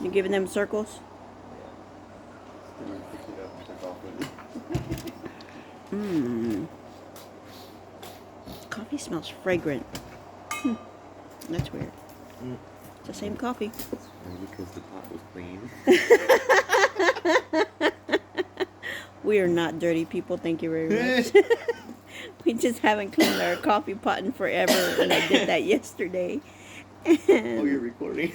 You giving them circles? Mmm. Coffee smells fragrant. That's weird. It's the same coffee. Maybe because the pot was clean. We are not dirty people, thank you very much. We just haven't cleaned our coffee pot in forever, and I did that yesterday. Oh, you're recording?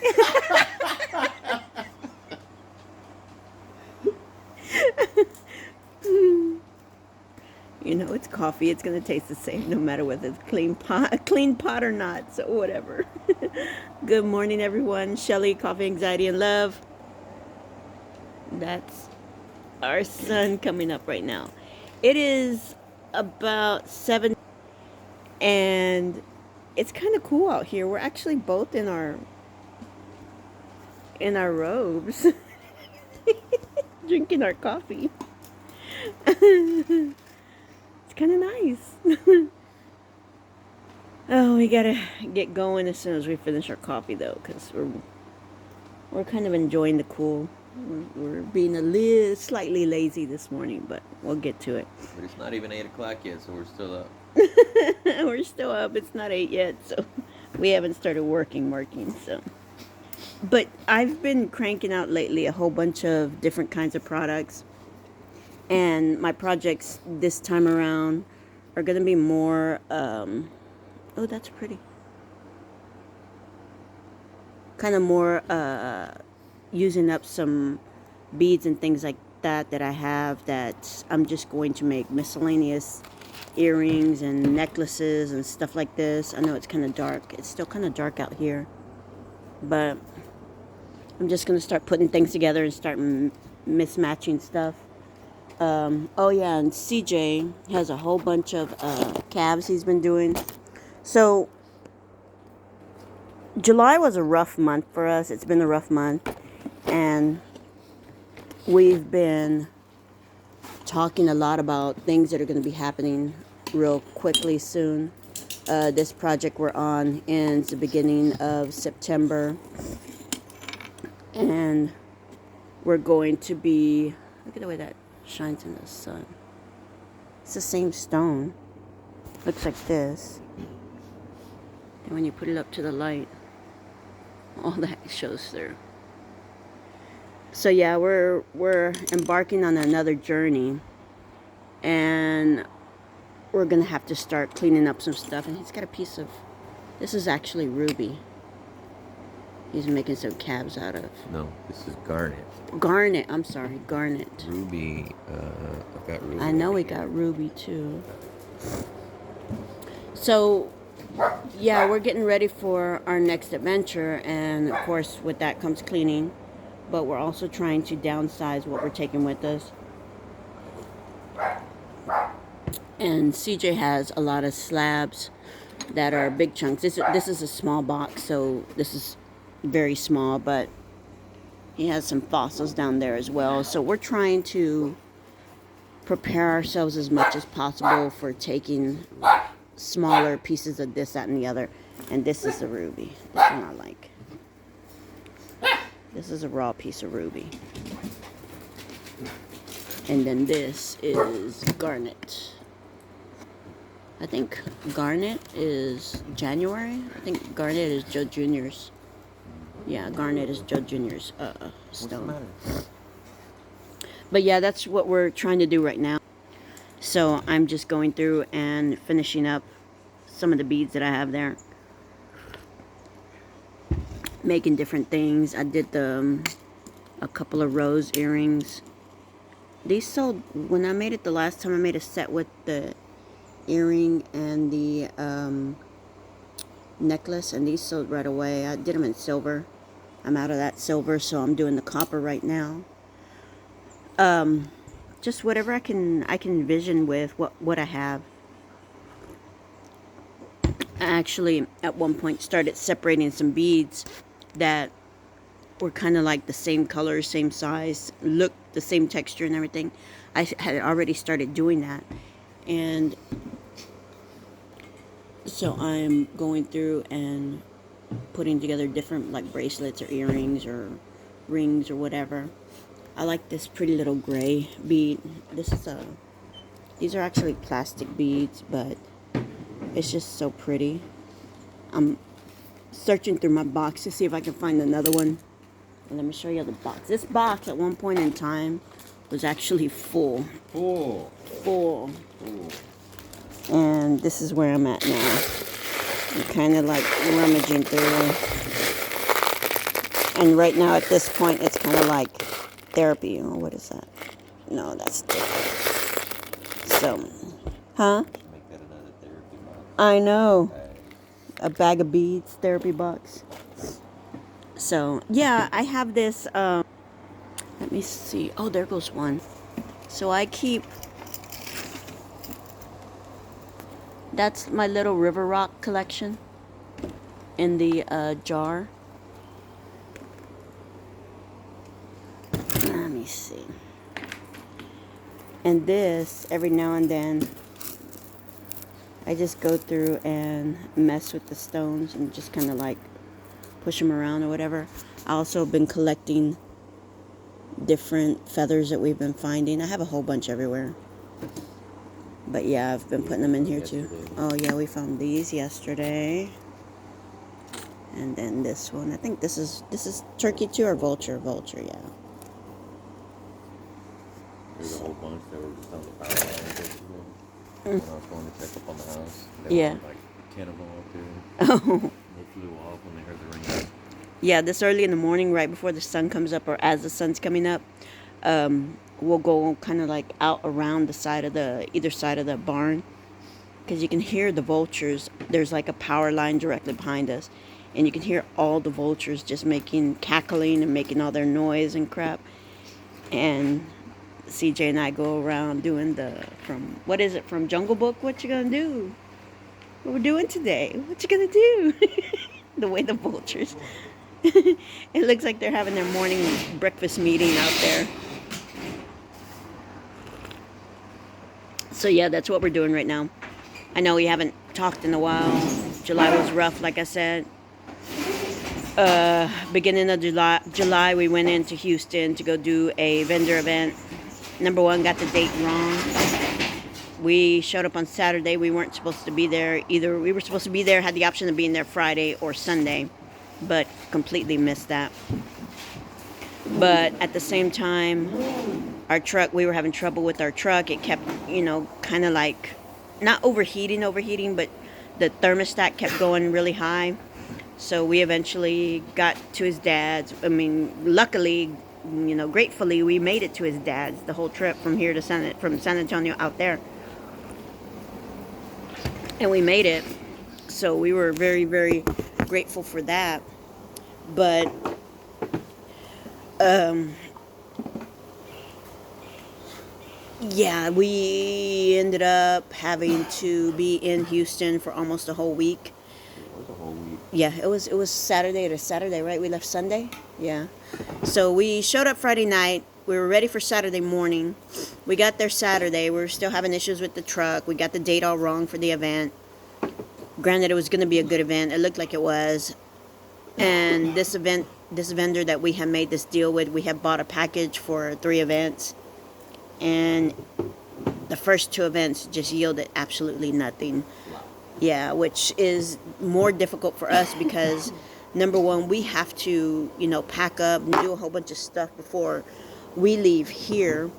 You know, it's coffee. It's going to taste the same no matter whether it's clean pot or not. So whatever. Good morning, everyone. Shelly, Coffee, Anxiety, and Love. That's our sun coming up right now. It is about 7, and it's kind of cool out here. We're actually both in our robes, drinking our coffee. It's kind of nice. Oh, we gotta get going as soon as we finish our coffee, though, because we're kind of enjoying the cool. We're being slightly lazy this morning, but we'll get to it. But it's not even 8 o'clock yet, so we're still up. We're still up. It's not 8 yet, so we haven't started working. So, but I've been cranking out lately a whole bunch of different kinds of products. And my projects this time around are going to be more, oh, that's pretty. Kind of more using up some beads and things like that I have, that I'm just going to make miscellaneous earrings and necklaces and stuff like this. I know it's kind of dark. It's still kind of dark out here. But I'm just going to start putting things together and start mismatching stuff. Oh yeah, and CJ has a whole bunch of calves he's been doing. So July was a rough month for us. It's been a rough month, and we've been talking a lot about things that are going to be happening real quickly soon. This project we're on ends the beginning of September, and we're going to be, look at the way that shines in the sun. It's the same stone. Looks like this. And when you put it up to the light, all that shows through. So yeah, we're embarking on another journey, and we're gonna have to start cleaning up some stuff. And he's got a piece of, this is actually ruby. He's making some calves out of. No, this is garnet. Garnet, I'm sorry, garnet. Ruby, I've got ruby. I know we got ruby too. So, yeah, we're getting ready for our next adventure, and of course with that comes cleaning, but we're also trying to downsize what we're taking with us. And CJ has a lot of slabs that are big chunks. This is a small box, so this is very small, but he has some fossils down there as well. So we're trying to prepare ourselves as much as possible for taking smaller pieces of this, that, and the other. And this is the ruby. This one I like. This is a raw piece of ruby. And then this is garnet. I think garnet is January. I think garnet is Joe Jr.'s. Yeah, garnet is Joe Jr.'s stone. What's the matter? But yeah, that's what we're trying to do right now. So I'm just going through and finishing up some of the beads that I have there. Making different things. I did a couple of rose earrings. These sold, when I made it the last time, I made a set with the earring and the necklace, and these sold right away. I did them in silver. I'm out of that silver, so I'm doing the copper right now. Just whatever I can envision with what I have. I actually at one point started separating some beads that were kind of like the same color, same size, looked the same texture and everything. I had already started doing that, and so I'm going through and putting together different like bracelets or earrings or rings or whatever. I like this pretty little gray bead. These are actually plastic beads, but it's just so pretty. I'm searching through my box to see if I can find another one. And let me show you the box. This box at one point in time was actually full. Full. And this is where I'm at now. I'm kind of like rummaging through. And right now at this point, it's kind of like therapy. Oh, what is that? No, that's different. So, huh? Make that another therapy box. I know. A bag of beads, therapy box. So, yeah, I have this, let me see. Oh, there goes one. So I keep, that's my little river rock collection in the jar. Let me see. And this, every now and then, I just go through and mess with the stones and just kind of like push them around or whatever. I also have been collecting different feathers that we've been finding. I have a whole bunch everywhere. But yeah, I've been putting them in here too. Oh yeah, we found these yesterday. And then this one. I think this is turkey too, or vulture? Vulture, yeah. There's a whole bunch that were just on the power line. When I was going to check up on the house, there Yeah. were like 10 of them up there. Oh. They flew off when they heard the ring. Yeah, this early in the morning, right before the sun comes up, or as the sun's coming up, we'll go kind of like out around the side of either side of the barn, because you can hear the vultures. There's like a power line directly behind us, and you can hear all the vultures just cackling and making all their noise and crap. And CJ and I go around doing from Jungle Book? What you gonna do? What we're doing today? What you gonna do? The way the vultures. It looks like they're having their morning breakfast meeting out there. So yeah, that's what we're doing right now. I know we haven't talked in a while. July was rough, like I said. Beginning of July, we went into Houston to go do a vendor event. Number one, got the date wrong. We showed up on Saturday. We weren't supposed to be there. Either we were supposed to be there, had the option of being there Friday or Sunday, but completely missed that. But at the same time, we were having trouble with our truck. It kept, kind of like, not overheating, but the thermostat kept going really high. So we eventually got to his dad's. Luckily, gratefully, we made it to his dad's the whole trip from here to from San Antonio out there. And we made it. So we were very, very grateful for that. But, yeah, we ended up having to be in Houston for almost a whole week. It was a whole week. Yeah, it was Saturday to Saturday, right? We left Sunday? Yeah. So we showed up Friday night. We were ready for Saturday morning. We got there Saturday. We were still having issues with the truck. We got the date all wrong for the event. Granted, it was going to be a good event. It looked like it was. And this vendor that we had made this deal with, we had bought a package for 3 events. And the first 2 events just yielded absolutely nothing. Yeah, which is more difficult for us because, number one, we have to, pack up and do a whole bunch of stuff before we leave here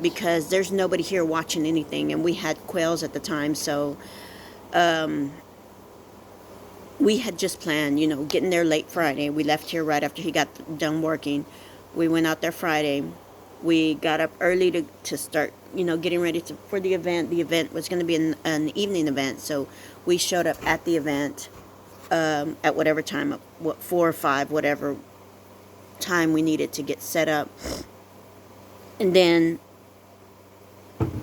because there's nobody here watching anything. And we had quails at the time, so we had just planned, getting there late Friday. We left here right after he got done working. We went out there Friday. We got up early to start, getting ready for the event. The event was going to be an evening event, so we showed up at the event at whatever time, 4 or 5, whatever time we needed to get set up. And then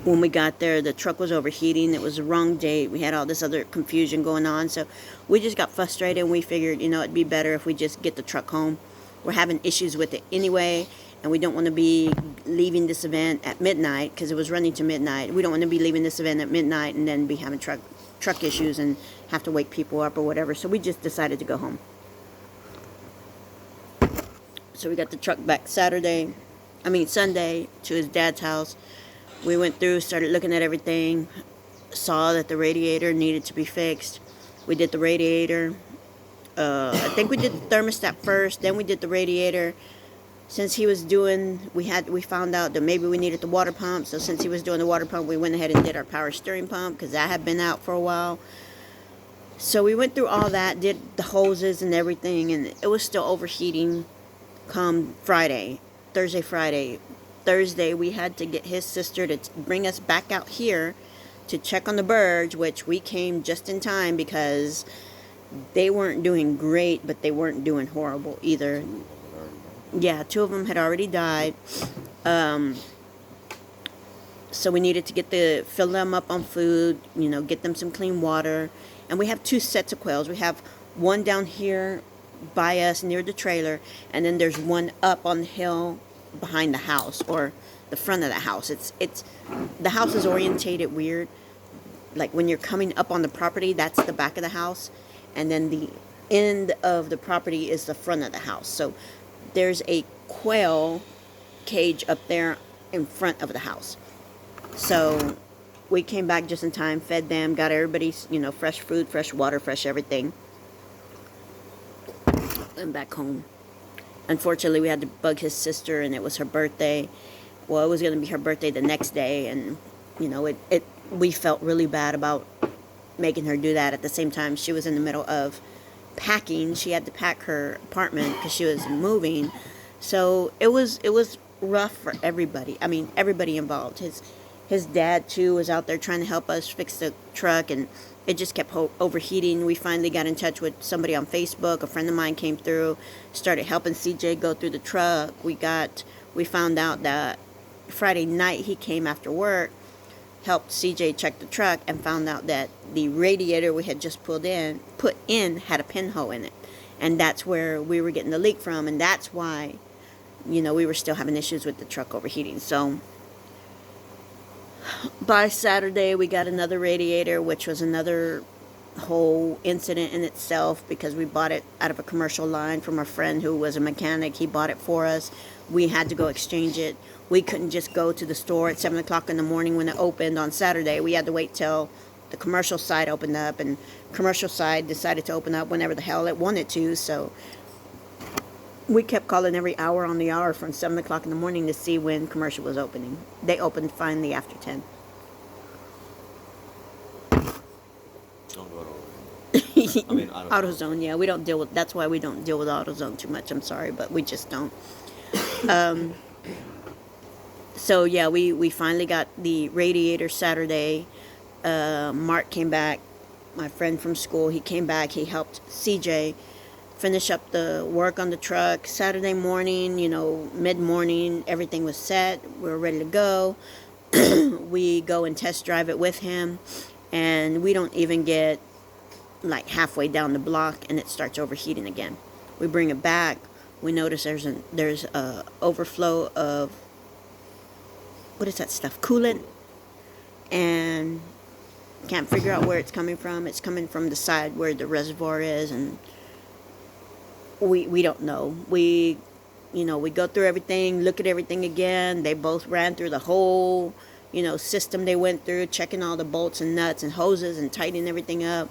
when we got there, the truck was overheating. It was the wrong date. We had all this other confusion going on, so we just got frustrated, and we figured, it'd be better if we just get the truck home. We're having issues with it anyway, and we don't want to be leaving this event at midnight because it was running to midnight. We don't want to be leaving this event at midnight and then be having truck issues and have to wake people up or whatever. So we just decided to go home. So we got the truck back Sunday to his dad's house. We went through, started looking at everything, saw that the radiator needed to be fixed. We did the radiator. I think we did the thermostat first, then we did the radiator. Since he was doing, we found out that maybe we needed the water pump. So since he was doing the water pump, we went ahead and did our power steering pump because that had been out for a while. So we went through all that, did the hoses and everything, and it was still overheating come Thursday, Friday. Thursday, we had to get his sister to bring us back out here to check on the birds, which we came just in time because they weren't doing great, but they weren't doing horrible either. Yeah, 2 of them had already died. So we needed to fill them up on food, get them some clean water. And we have 2 sets of quails. We have one down here by us near the trailer, and then there's one up on the hill behind the house, or the front of the house. It's the house is orientated weird. Like when you're coming up on the property, that's the back of the house, and then the end of the property is the front of the house. So there's a quail cage up there in front of the house. So we came back just in time, fed them, got everybody's, fresh food, fresh water, fresh everything, and back home. Unfortunately, we had to bug his sister, and it was her birthday. Well, it was going to be her birthday the next day, and, we felt really bad about making her do that. At the same time, she was in the middle of packing. She had to pack her apartment because she was moving. So it was rough for everybody. I mean, everybody involved. His dad too was out there trying to help us fix the truck, and it just kept overheating. We finally got in touch with somebody on Facebook. A friend of mine came through, started helping CJ go through the truck. We found out that Friday night he came after work, helped CJ check the truck, and found out that the radiator we had just put in had a pinhole in it, and that's where we were getting the leak from, and that's why we were still having issues with the truck overheating. So by Saturday we got another radiator, which was another whole incident in itself because we bought it out of a commercial line from a friend who was a mechanic. He bought it for us. We had to go exchange it. We couldn't just go to the store at 7 o'clock in the morning when it opened on Saturday. We had to wait till the commercial side opened up, and commercial side decided to open up whenever the hell it wanted to. So we kept calling every hour on the hour from 7 o'clock in the morning to see when commercial was opening. They opened finally after 10. Don't go to I mean, AutoZone, yeah. We don't deal with, that's why we don't deal with AutoZone too much. I'm sorry, but we just don't. So yeah, we finally got the radiator Saturday. Mark came back, my friend from school. He came back. He helped CJ finish up the work on the truck. Saturday morning, mid-morning, everything was set. We were ready to go. We go and test drive it with him, and we don't even get like halfway down the block, and it starts overheating again. We bring it back. We notice there's a overflow of, what is that stuff? Coolant. And can't figure out where it's coming from. It's coming from the side where the reservoir is, and we don't know. We go through everything, look at everything again. They both ran through the whole, system they went through, checking all the bolts and nuts and hoses and tightening everything up,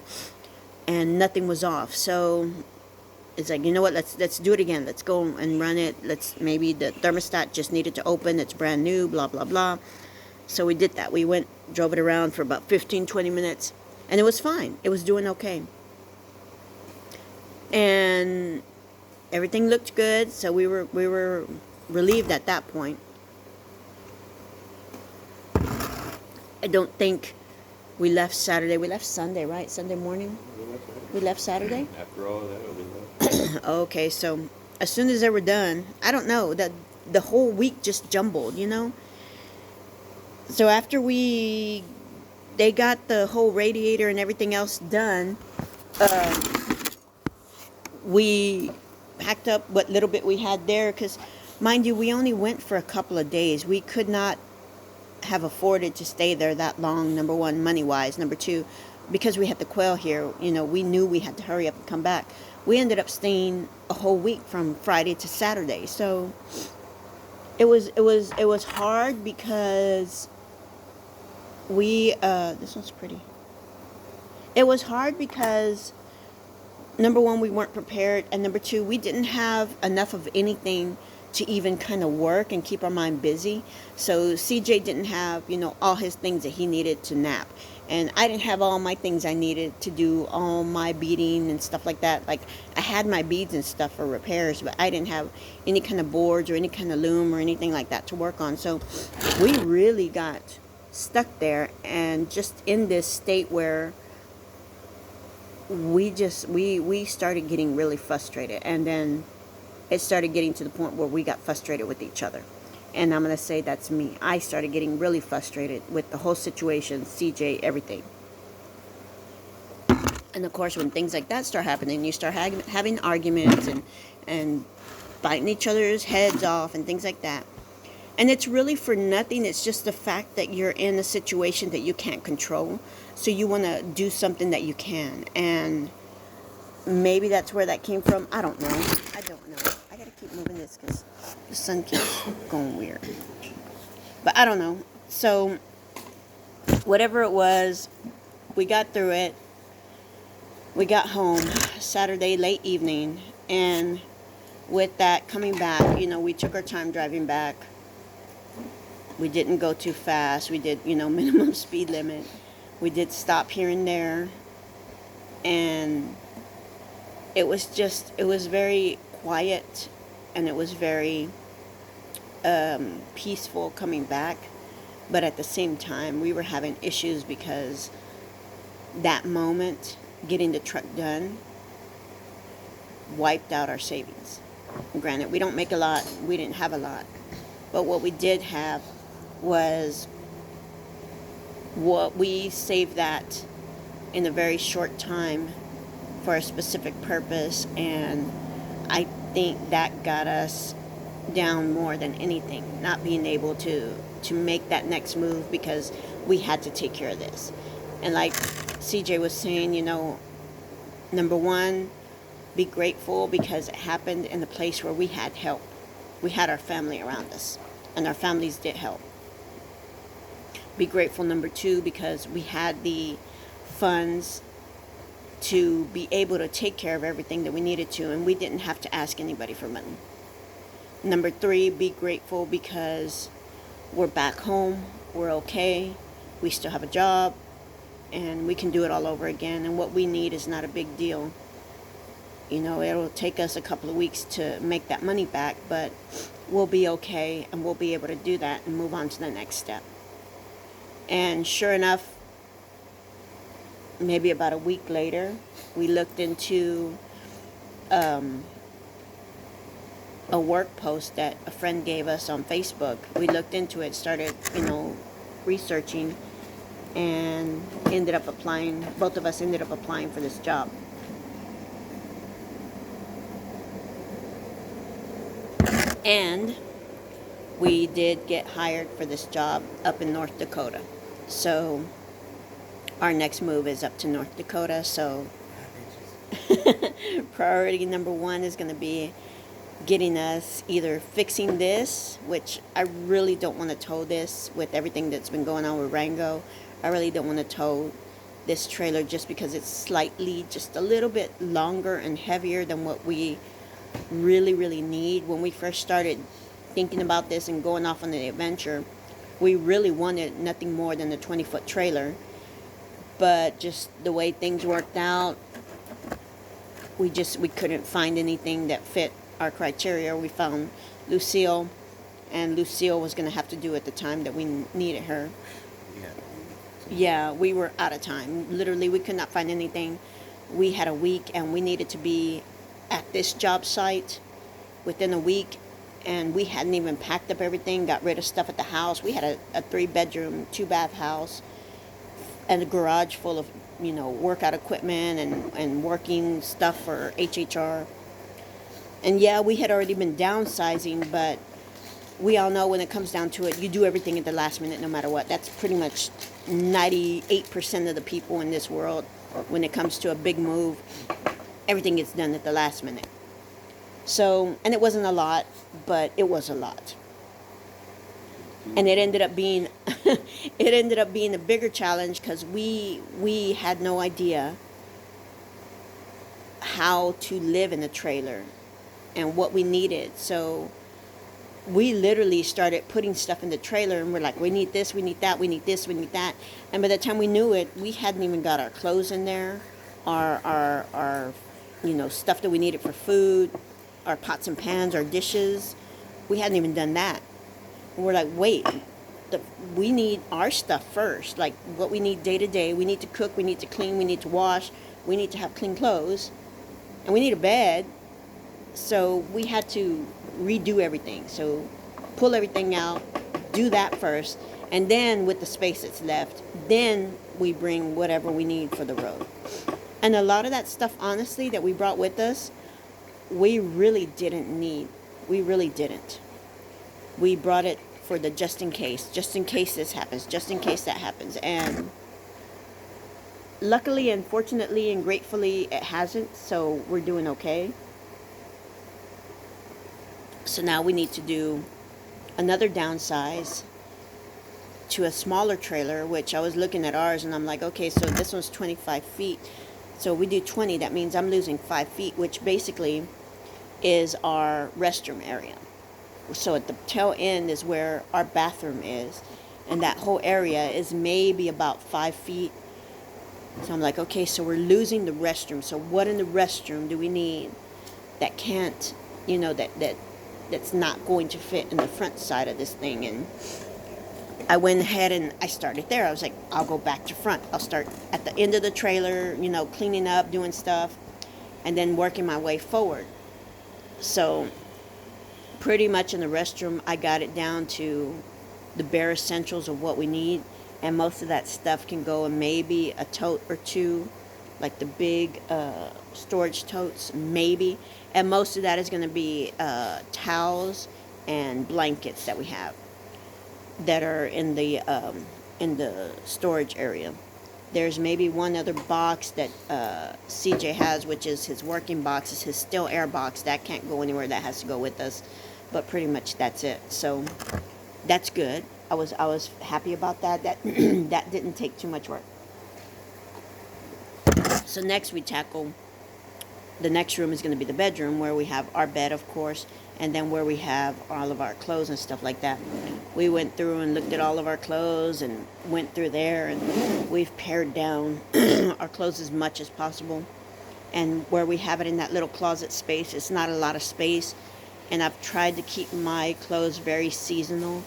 and nothing was off. So it's like, let's do it again. Let's go and run it. Maybe the thermostat just needed to open. It's brand new, blah, blah, blah. So we did that. We drove it around for about 15, 20 minutes, and it was fine. It was doing okay. And everything looked good, so we were relieved at that point. I don't think we left Saturday. We left Sunday, right? Sunday morning? We left Saturday? After all that, we left. Okay, so as soon as they were done, I don't know, the whole week just jumbled, So after they got the whole radiator and everything else done, we packed up what little bit we had there, because mind you, we only went for a couple of days. We could not have afforded to stay there that long, number one, money wise. Number two, because we had the quail here, we knew we had to hurry up and come back. we ended up staying a whole week from Friday to Saturday. So it was hard because this one's pretty. It was hard because number one, we weren't prepared, and number two, we didn't have enough of anything to even kind of work and keep our mind busy. So CJ didn't have, all his things that he needed to nap. And I didn't have all my things I needed to do all my beading and stuff like that. Like, I had my beads and stuff for repairs, but I didn't have any kind of boards or any kind of loom or anything like that to work on. So we really got stuck there and just in this state where we started getting really frustrated, and then it started getting to the point where we got frustrated with each other. And I'm going to say that's me. I started getting really frustrated with the whole situation, CJ, everything. And of course, when things like that start happening, you start having arguments and biting each other's heads off and things like that. And it's really for nothing. It's just the fact that you're in a situation that you can't control. So you want to do something that you can. And maybe that's where that came from. I don't know. I don't know. I got to keep moving this because the sun keeps going weird. But I don't know. So whatever it was, we got through it. We got home Saturday late evening. And with that coming back, we took our time driving back. We didn't go too fast. We did, minimum speed limit. We did stop here and there. And it was very quiet, and it was very peaceful coming back. But at the same time, we were having issues because that moment, getting the truck done, wiped out our savings. Granted, we don't make a lot. We didn't have a lot. But what we did have was what we saved that in a very short time for a specific purpose, and I think that got us down more than anything, not being able to make that next move because we had to take care of this. And like CJ was saying, number one, be grateful because it happened in a place where we had help. We had our family around us, and our families did help. Be grateful, number two, because we had the funds to be able to take care of everything that we needed to, and we didn't have to ask anybody for money. Number three, be grateful because we're back home, we're okay, we still have a job, and we can do it all over again, and what we need is not a big deal. It'll take us a couple of weeks to make that money back, but we'll be okay, and we'll be able to do that and move on to the next step. And sure enough, maybe about a week later, we looked into a work post that a friend gave us on Facebook. We looked into it, started, researching, and ended up applying. Both of us ended up applying for this job. And we did get hired for this job up in North Dakota. So our next move is up to North Dakota. So priority number one is going to be getting us either fixing this, which I really don't want to tow this with everything that's been going on with Rango. I really don't want to tow this trailer just because it's just a little bit longer and heavier than what we really, really need. When we first started thinking about this and going off on the adventure, we really wanted nothing more than a 20-foot trailer. But just the way things worked out, we couldn't find anything that fit our criteria. We found Lucille, and Lucille was going to have to do at the time that we needed her. Yeah, we were out of time. Literally, we could not find anything. We had a week, and we needed to be at this job site within a week, and we hadn't even packed up everything, got rid of stuff at the house. We had a 3-bedroom, 2-bath house and a garage full of, workout equipment and working stuff for HHR. And yeah, we had already been downsizing, but we all know when it comes down to it, you do everything at the last minute no matter what. That's pretty much 98% of the people in this world when it comes to a big move. everything gets done at the last minute. So, and it wasn't a lot, but it was a lot. And it ended up being a bigger challenge because we had no idea how to live in a trailer and what we needed. So we literally started putting stuff in the trailer, and we're like, we need this, we need that, we need this, we need that. And by the time we knew it, we hadn't even got our clothes in there, our stuff that we needed for food, our pots and pans, our dishes. We hadn't even done that. And we're like, wait, we need our stuff first, like what we need day to day. We need to cook, we need to clean, we need to wash, we need to have clean clothes, and we need a bed. So we had to redo everything. So pull everything out, do that first, and then with the space that's left, then we bring whatever we need for the road. And a lot of that stuff, honestly, that we brought with us, we really didn't need. We really didn't. We brought it for the just in case this happens, just in case that happens. And luckily and fortunately and gratefully it hasn't, so we're doing okay. So now we need to do another downsize to a smaller trailer, which I was looking at ours and I'm like, okay, so this one's 25 feet. So we do 20, that means I'm losing 5 feet, which basically is our restroom area. So at the tail end is where our bathroom is. And that whole area is maybe about 5 feet. So I'm like, okay, so we're losing the restroom. So what in the restroom do we need that can't, that's not going to fit in the front side of this thing? And I went ahead and I started there. I was like, I'll go back to front. I'll start at the end of the trailer, cleaning up, doing stuff, and then working my way forward. So pretty much in the restroom, I got it down to the bare essentials of what we need. And most of that stuff can go in maybe a tote or two, like the big storage totes, maybe. And most of that is going to be towels and blankets that we have that are in the storage area. There's maybe one other box that CJ has, which is his working box, is his still air box. That can't go anywhere. That has to go with us. But pretty much that's it. So that's good. I was happy about that. That that didn't take too much work. So next we tackle, the next room is going to be the bedroom, where we have our bed, of course, and then where we have all of our clothes and stuff like that. We went through and looked at all of our clothes and went through there, and we've pared down our clothes as much as possible. And where we have it in that little closet space, it's not a lot of space, and I've tried to keep my clothes very seasonal.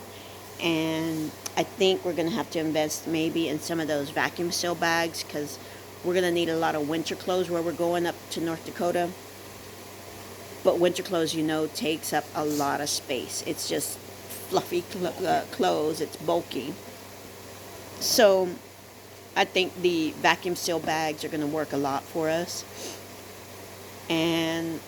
And I think we're going to have to invest maybe in some of those vacuum seal bags, because we're going to need a lot of winter clothes where we're going up to North Dakota. But winter clothes, takes up a lot of space. It's just fluffy clothes. It's bulky. So I think the vacuum seal bags are going to work a lot for us. And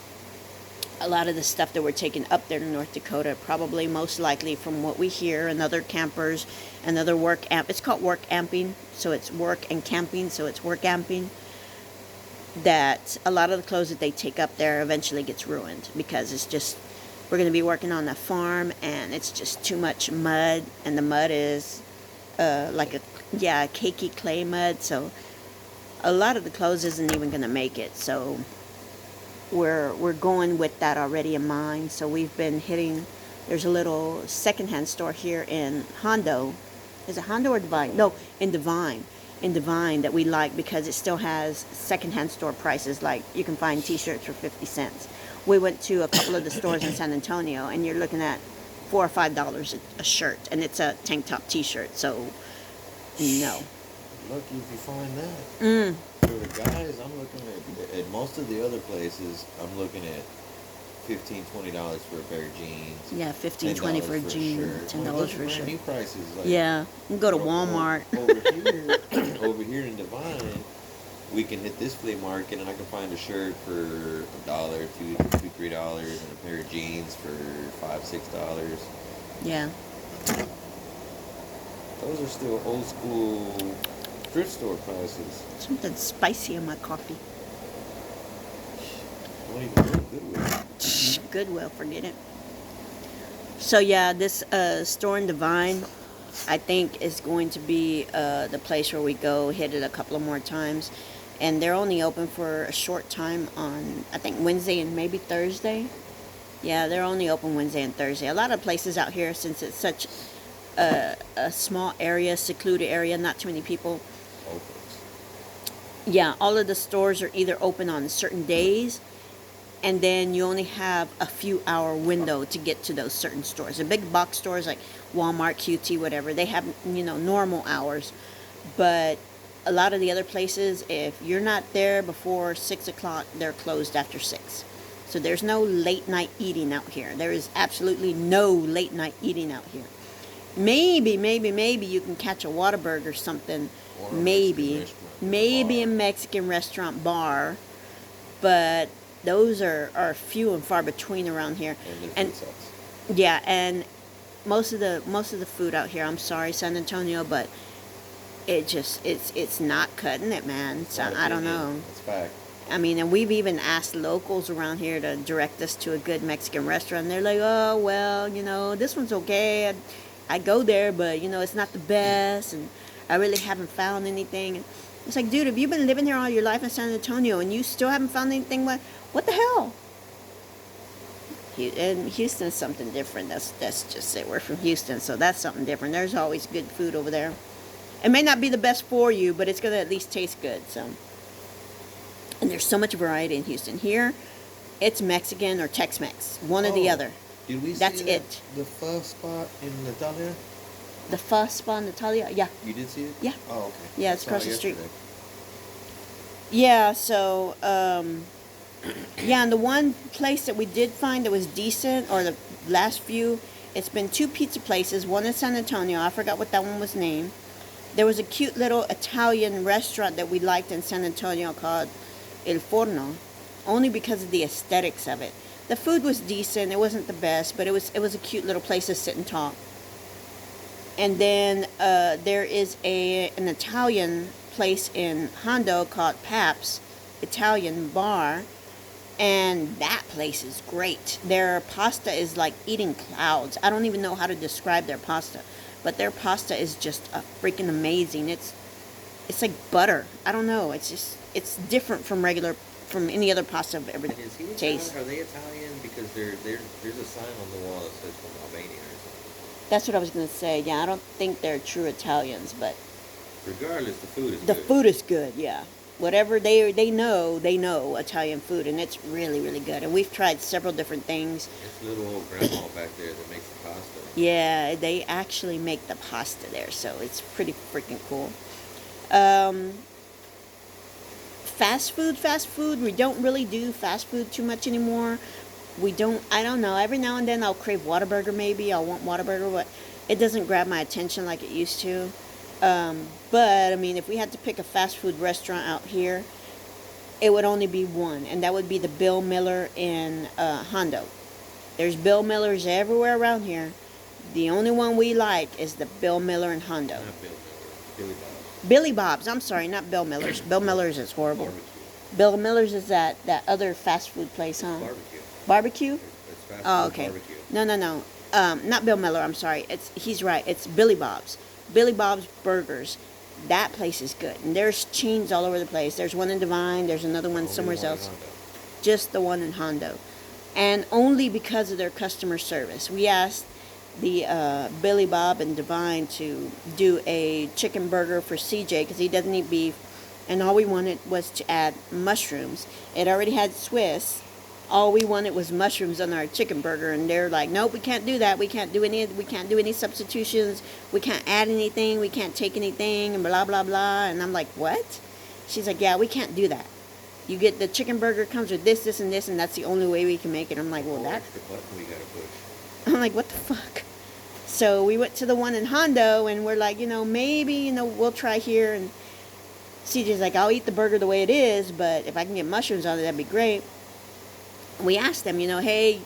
a lot of the stuff that we're taking up there to North Dakota, probably most likely from what we hear and other campers and other work amp. It's called work amping, so it's work and camping, so it's work amping. That a lot of the clothes that they take up there eventually gets ruined, because it's just, we're going to be working on a farm and it's just too much mud, and the mud is cakey clay mud, so a lot of the clothes isn't even going to make it. So we're going with that already in mind. So we've been hitting, there's a little secondhand store here in Hondo. Is it Hondo or Divine? No, in Divine, that we like, because it still has secondhand store prices. Like, you can find t-shirts for 50 cents. We went to a couple of the stores in San Antonio, and you're looking at $4 or $5 a shirt, and it's a tank top t-shirt. So no. Lucky if you find that. For the guys, I'm looking at most of the other places, I'm looking at $15, $20 for a pair of jeans. Yeah, $15, $20 for a jean, $10 for a shirt. New prices. Like, yeah, you can go to Walmart. Over here in Divine, we can hit this flea market and I can find a shirt for $1, $2, $3, and a pair of jeans for $5, $6. Yeah. Those are still old school thrift store prices. Something spicy in my coffee. don't even know Goodwill. Goodwill, forget it. So yeah, this store in Divine, I think is going to be the place where we go hit it a couple of more times, and they're only open for a short time on, I think, Wednesday and maybe Thursday. Yeah, they're only open Wednesday and Thursday. A lot of places out here, since it's such a small area, secluded area, not too many people. Opens. Yeah, all of the stores are either open on certain days, and then you only have a few hour window to get to those certain stores. The big box stores like Walmart, QT, whatever, they have, normal hours. But a lot of the other places, if you're not there before 6 o'clock, they're closed after 6. So there's no late night eating out here. There is absolutely no late night eating out here. Maybe you can catch a Whataburger or something. Or Maybe a bar. Mexican restaurant bar. But those are few and far between around here. And their food sucks. Yeah, and most of the food out here, I'm sorry, San Antonio, but it's not cutting it, man. So I don't know. That's fact. I mean, and we've even asked locals around here to direct us to a good Mexican restaurant. And they're like, oh, well, this one's okay. I go there, but, it's not the best. And I really haven't found anything. And it's like, dude, if you've been living here all your life in San Antonio and you still haven't found anything, what the hell? And Houston's something different. That's just it. We're from Houston, so that's something different. There's always good food over there. It may not be the best for you, but it's going to at least taste good. So, and there's so much variety in Houston. Here, it's Mexican or Tex-Mex, one or the other. Did we That's see it. The pho spot in Natalia? The pho spot in Natalia? Yeah. You did see it? Yeah. Oh, okay. Yeah, it's I saw across it the street. yesterday. Yeah, so, yeah, and the one place that we did find that was decent, or the last few, it's been 2 pizza places, one in San Antonio, I forgot what that one was named. There was a cute little Italian restaurant that we liked in San Antonio called El Forno, only because of the aesthetics of it. The food was decent, it wasn't the best, but it was a cute little place to sit and talk. And then there is an Italian place in Hondo called Pap's Italian Bar, and that place is great. Their pasta is like eating clouds. I don't even know how to describe their pasta, but their pasta is just freaking amazing. It's like butter. I don't know. It's different from any other pasta I've ever tasted. Are they Italian? Because there's a sign on the wall that says from Albania or something. That's what I was gonna say. Yeah, I don't think they're true Italians, but regardless, the food is the good. food is good. Yeah, whatever they know Italian food, and it's really, really good. And we've tried several different things. It's little old grandma back there that makes the pasta. Yeah, they actually make the pasta there, so it's pretty freaking cool. Fast food. We don't really do fast food too much anymore. I don't know. Every now and then I'll crave Whataburger maybe. I'll want Whataburger, but it doesn't grab my attention like it used to. But, I mean, if we had to pick a fast food restaurant out here, it would only be one, and that would be the Bill Miller in Hondo. There's Bill Millers everywhere around here. The only one we like is the Bill Miller in Hondo. Not Bill Miller, Billy Bob. Billy Bob's, I'm sorry, not Bill Miller's. Bill Miller's is horrible. Barbecue. Bill Miller's is that other fast food place, huh? Barbecue. Barbecue? It's fast Oh, food okay. barbecue. No. Not Bill Miller, I'm sorry. He's right. It's Billy Bob's. Billy Bob's Burgers. That place is good. And there's chains all over the place. There's one in Divine. There's another one Only somewhere one in else. Hondo. Just the one in Hondo. And only because of their customer service. We asked the Billy Bob and Divine to do a chicken burger for CJ because he doesn't eat beef. And all we wanted was to add mushrooms. It already had Swiss. All we wanted was mushrooms on our chicken burger, and they're like, nope, we can't do that. We can't do any substitutions. We can't add anything. We can't take anything, and blah blah blah. And I'm like, what? She's like, yeah, we can't do that. You get the chicken burger comes with this, and this, and that's the only way we can make it. I'm like, well, that. Extra button we gotta push. I'm like, what the fuck? So we went to the one in Hondo, and we're like, maybe, we'll try here. And CJ's like, I'll eat the burger the way it is, but if I can get mushrooms on it, that'd be great. We asked them, hey,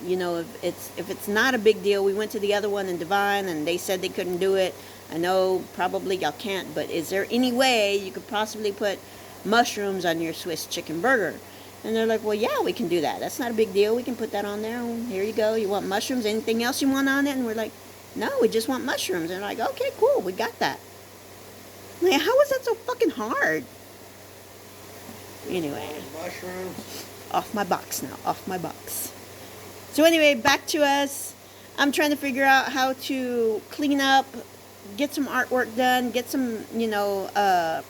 if it's not a big deal, we went to the other one in Divine, and they said they couldn't do it. I know probably y'all can't, but is there any way you could possibly put mushrooms on your Swiss chicken burger? And they're like, well, yeah, we can do that. That's not a big deal. We can put that on there. Here you go. You want mushrooms? Anything else you want on it? And we're like, no, we just want mushrooms. And they're like, okay, cool. We got that. I'm like, how is that so fucking hard? Anyway. Mushrooms. Off my box now. Off my box. So anyway, back to us. I'm trying to figure out how to clean up, get some artwork done, get some,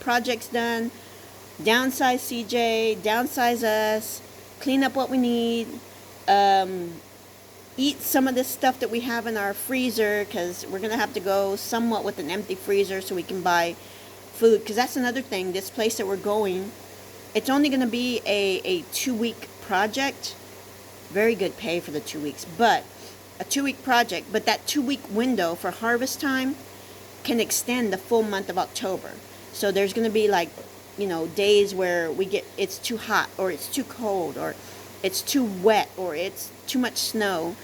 projects done, downsize CJ, downsize us, clean up what we need, eat some of this stuff that we have in our freezer, because we're going to have to go somewhat with an empty freezer so we can buy food, because that's another thing. This place that we're going, it's only going to be a 2-week project. Very good pay for the 2 weeks, but a 2-week project, but that 2-week window for harvest time can extend the full month of October. So there's going to be days where it's too hot, or it's too cold, or it's too wet, or it's too much snow,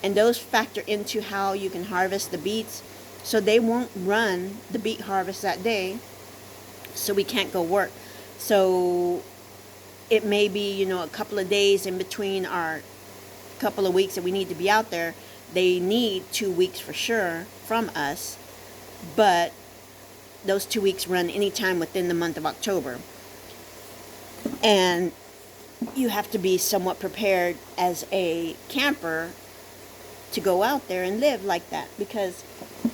and those factor into how you can harvest the beets. So they won't run the beet harvest that day, so we can't go work. So it may be a couple of days in between our couple of weeks that we need to be out there. They need 2 weeks for sure from us, but those 2 weeks run anytime within the month of October. And you have to be somewhat prepared as a camper to go out there and live like that, because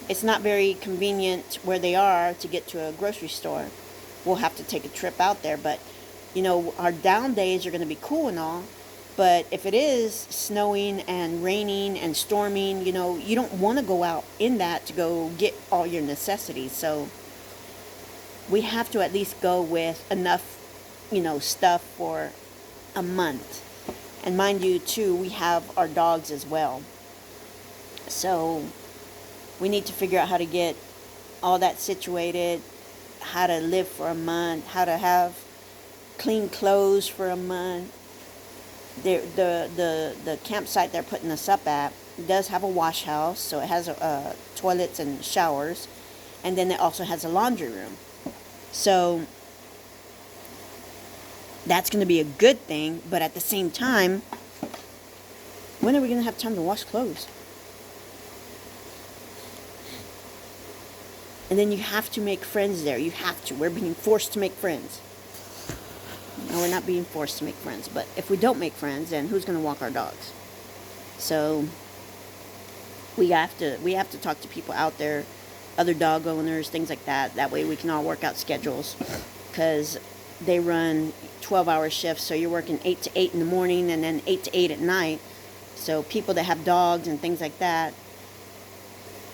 it's not very convenient where they are to get to a grocery store. We'll have to take a trip out there, but our down days are going to be cool and all, but if it is snowing and raining and storming, you don't want to go out in that to go get all your necessities. So we have to at least go with enough, stuff for a month. And mind you, too, we have our dogs as well. So we need to figure out how to get all that situated, how to live for a month, how to have clean clothes for a month. The campsite they're putting us up at does have a wash house, so it has toilets and showers, and then it also has a laundry room. So that's going to be a good thing, but at the same time, when are we going to have time to wash clothes? And then you have to make friends there. You have to. We're being forced to make friends. No, we're not being forced to make friends, but if we don't make friends, then who's going to walk our dogs? So we have to talk to people out there, other dog owners, things like that. That way we can all work out schedules, because they run 12-hour shifts, so you're working 8 to 8 in the morning and then 8 to 8 at night. So people that have dogs and things like that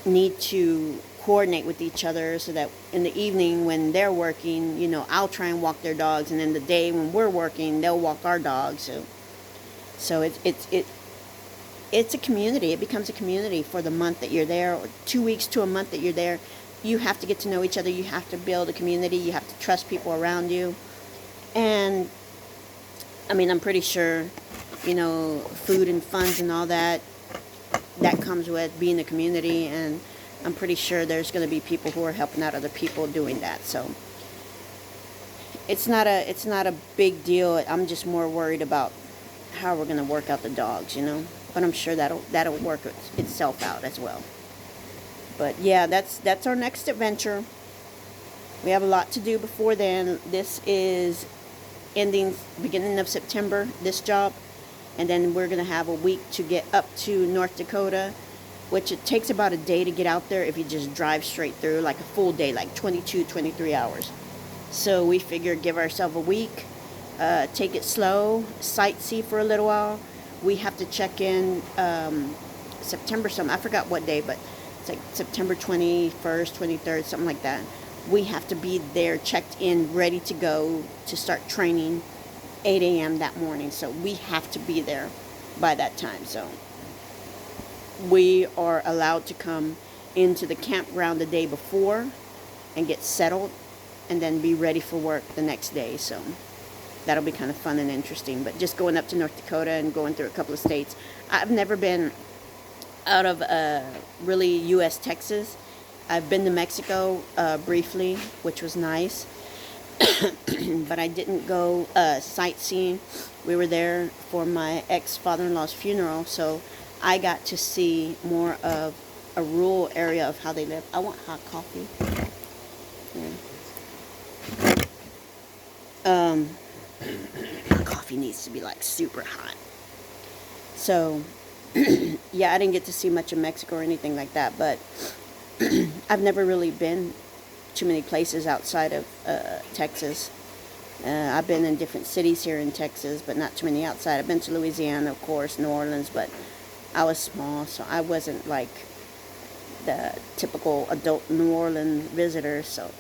need to coordinate with each other, so that in the evening when they're working, I'll try and walk their dogs, and then the day when we're working, they'll walk our dogs. So it's a community. It becomes a community for the month that you're there, or 2 weeks to a month that you're there. You have to get to know each other. You have to build a community. You have to trust people around you. And I'm pretty sure, food and funds and all that comes with being a community, and I'm pretty sure there's going to be people who are helping out other people doing that. So it's not a big deal. I'm just more worried about how we're going to work out the dogs, But I'm sure that'll work itself out as well. But yeah, that's our next adventure. We have a lot to do before then. This is ending beginning of September, this job. And then we're going to have a week to get up to North Dakota, which it takes about a day to get out there if you just drive straight through, like a full day, like 22, 23 hours. So we figured give ourselves a week, take it slow, sightsee for a little while. We have to check in September I forgot what day, but it's like September 21st, 23rd, something like that. We have to be there, checked in, ready to go to start training 8 a.m. that morning. So we have to be there by that time. So we are allowed to come into the campground the day before and get settled, and then be ready for work the next day. So that'll be kind of fun and interesting. But just going up to North Dakota and going through a couple of states. I've never been out of really U.S. Texas. I've been to Mexico briefly, which was nice. but I didn't go sightseeing. We were there for my ex-father-in-law's funeral, so I got to see more of a rural area of how they live. I want hot coffee. Yeah. Coffee needs to be like super hot. So, yeah, I didn't get to see much of Mexico or anything like that, but I've never really been too many places outside of Texas. I've been in different cities here in Texas, but not too many outside. I've been to Louisiana, of course, New Orleans, but I was small, so I wasn't like the typical adult New Orleans visitor. So,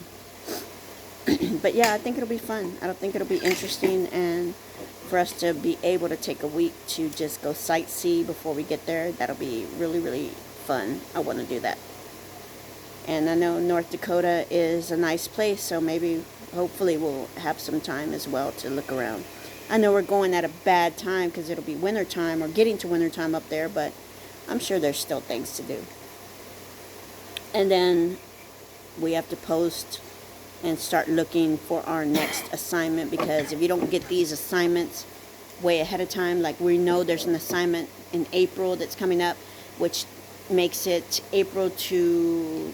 but yeah, I think it'll be fun. I don't think it'll be interesting, and for us to be able to take a week to just go sightsee before we get there, that'll be really, really fun. I want to do that. And I know North Dakota is a nice place, so maybe, hopefully, we'll have some time as well to look around. I know we're going at a bad time because it'll be winter time or getting to winter time up there, but I'm sure there's still things to do. And then we have to post and start looking for our next assignment, because if you don't get these assignments way ahead of time, like we know there's an assignment in April that's coming up, which makes it April to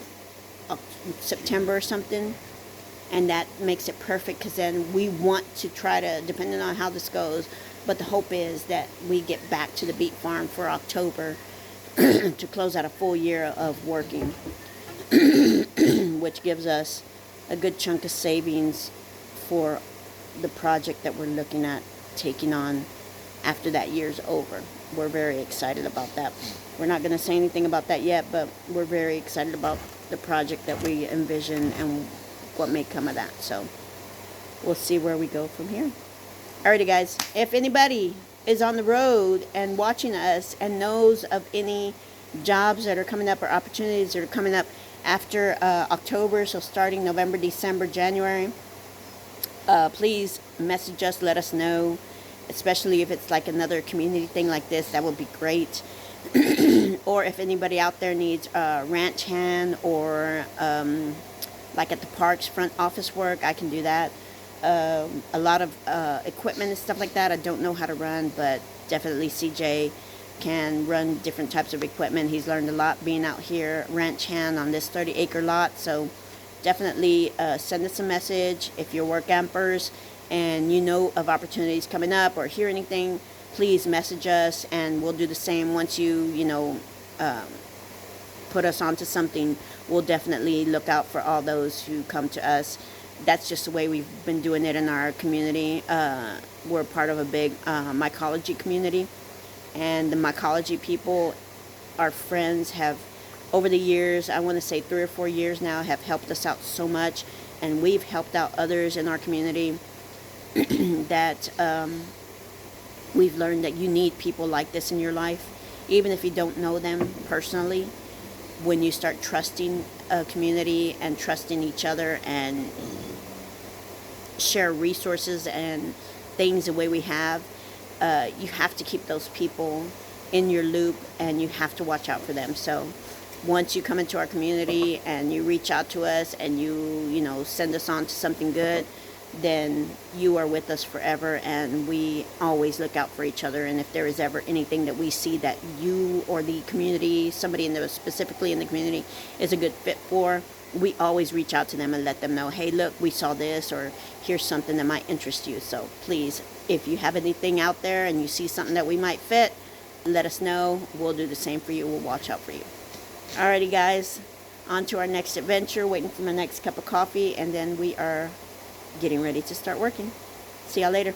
September or something, and that makes it perfect, because then we want to try to, depending on how this goes, but the hope is that we get back to the beet farm for October to close out a full year of working, which gives us a good chunk of savings for the project that we're looking at taking on after that year's over. We're very excited about that. We're not going to say anything about that yet, but we're very excited about the project that we envision and what may come of that. So we'll see where we go from here. Alrighty, guys. If anybody is on the road and watching us and knows of any jobs that are coming up or opportunities that are coming up after October, so starting November, December, January, please message us, let us know, especially if it's like another community thing like this. That would be great. Or if anybody out there needs a ranch hand or like at the parks front office work, I can do that. A lot of equipment and stuff like that I don't know how to run, but definitely CJ can run different types of equipment. He's learned a lot being out here ranch hand on this 30-acre lot. So definitely send us a message if you're work campers and you know of opportunities coming up or hear anything. Please message us, and we'll do the same. Once you put us onto something, we'll definitely look out for all those who come to us. That's just the way we've been doing it in our community. We're part of a big mycology community, and the mycology people, our friends, have over the years, I want to say 3 or 4 years now, have helped us out so much, and we've helped out others in our community that we've learned that you need people like this in your life, even if you don't know them personally. When you start trusting a community and trusting each other and share resources and things the way we have, you have to keep those people in your loop, and you have to watch out for them. So once you come into our community and you reach out to us and you send us on to something good, then you are with us forever, and we always look out for each other. And if there is ever anything that we see that you or the community, somebody specifically in the community, is a good fit for, we always reach out to them and let them know, hey, look, we saw this, or here's something that might interest you. So please, if you have anything out there and you see something that we might fit, let us know. We'll do the same for you. We'll watch out for you. Alrighty, guys, on to our next adventure, waiting for my next cup of coffee, and then we are getting ready to start working. See y'all later.